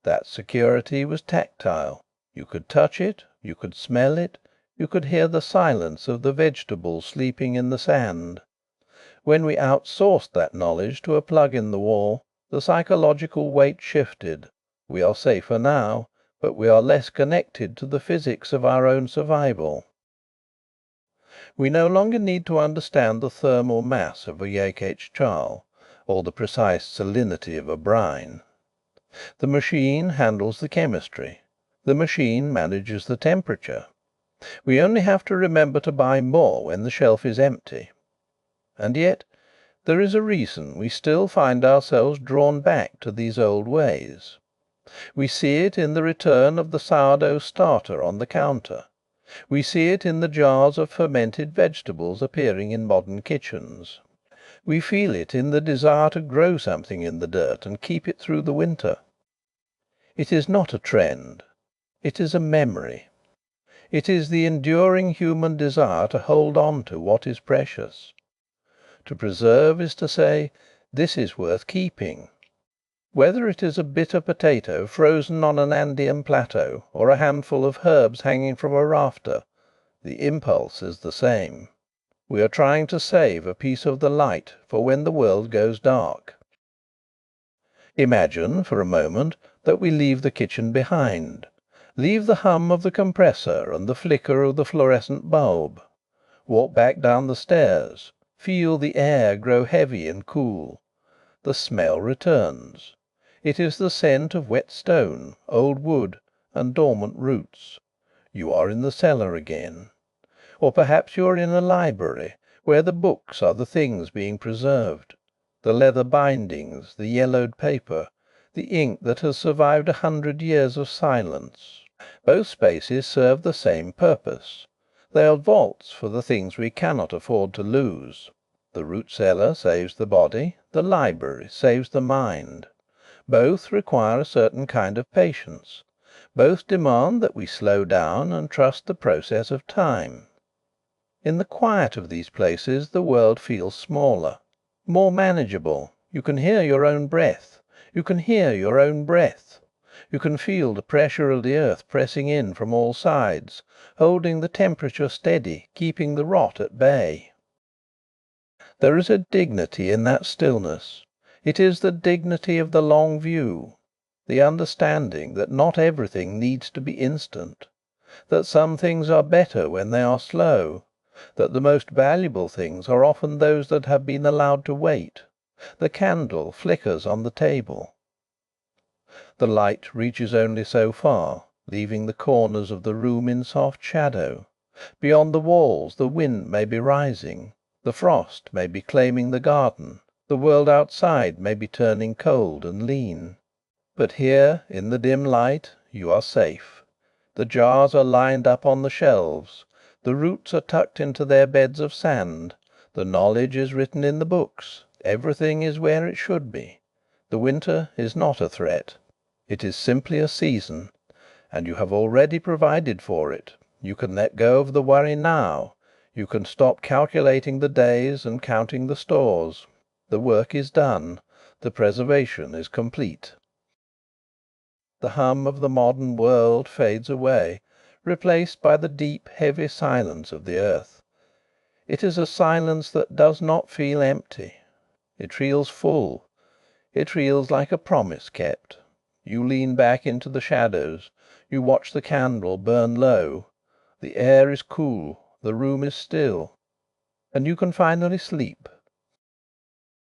That security was tactile. You could touch it, you could smell it, you could hear the silence of the vegetables sleeping in the sand. When we outsourced that knowledge to a plug in the wall, the psychological weight shifted. We are safer now, but we are less connected to the physics of our own survival. We no longer need to understand the thermal mass of a Yake-Charles or the precise salinity of a brine. The machine handles the chemistry. The machine manages the temperature. We only have to remember to buy more when the shelf is empty. And yet there is a reason we still find ourselves drawn back to these old ways. We see it in the return of the sourdough starter on the counter. We see it in the jars of fermented vegetables appearing in modern kitchens. We feel it in the desire to grow something in the dirt and keep it through the winter. It is not a trend. It is a memory. It is the enduring human desire to hold on to what is precious. To preserve is to say, this is worth keeping. Whether it is a bitter potato frozen on an Andean plateau or a handful of herbs hanging from a rafter, the impulse is the same. We are trying to save a piece of the light for when the world goes dark. Imagine, for a moment, that we leave the kitchen behind. Leave the hum of the compressor and the flicker of the fluorescent bulb. Walk back down the stairs. Feel the air grow heavy and cool. The smell returns. It is the scent of wet stone, old wood, and dormant roots. You are in the cellar again. Or perhaps you are in a library, where the books are the things being preserved. The leather bindings, the yellowed paper, the ink that has survived 100 years of silence. Both spaces serve the same purpose. They are vaults for the things we cannot afford to lose. The root cellar saves the body, the library saves the mind. Both require a certain kind of patience. Both demand that we slow down and trust the process of time. In the quiet of these places the world feels smaller, more manageable. You can hear your own breath. You can hear your own breath. You can feel the pressure of the earth pressing in from all sides, holding the temperature steady, keeping the rot at bay. There is a dignity in that stillness. It is the dignity of the long view, the understanding that not everything needs to be instant, that some things are better when they are slow, that the most valuable things are often those that have been allowed to wait. The candle flickers on the table. The light reaches only so far, leaving the corners of the room in soft shadow. Beyond the walls the wind may be rising. The frost may be claiming the garden. The world outside may be turning cold and lean, but here in the dim light you are safe. The jars are lined up on the shelves, the roots are tucked into their beds of sand, the knowledge is written in the books, everything is where it should be. The winter is not a threat. It is simply a season, and you have already provided for it. You can let go of the worry now. You can stop calculating the days and counting the stores. The work is done. The preservation is complete. The hum of the modern world fades away, replaced by the deep, heavy silence of the earth. It is a silence that does not feel empty. It feels full. It feels like a promise kept. You lean back into the shadows. You watch the candle burn low. The air is cool. The room is still. And you can finally sleep.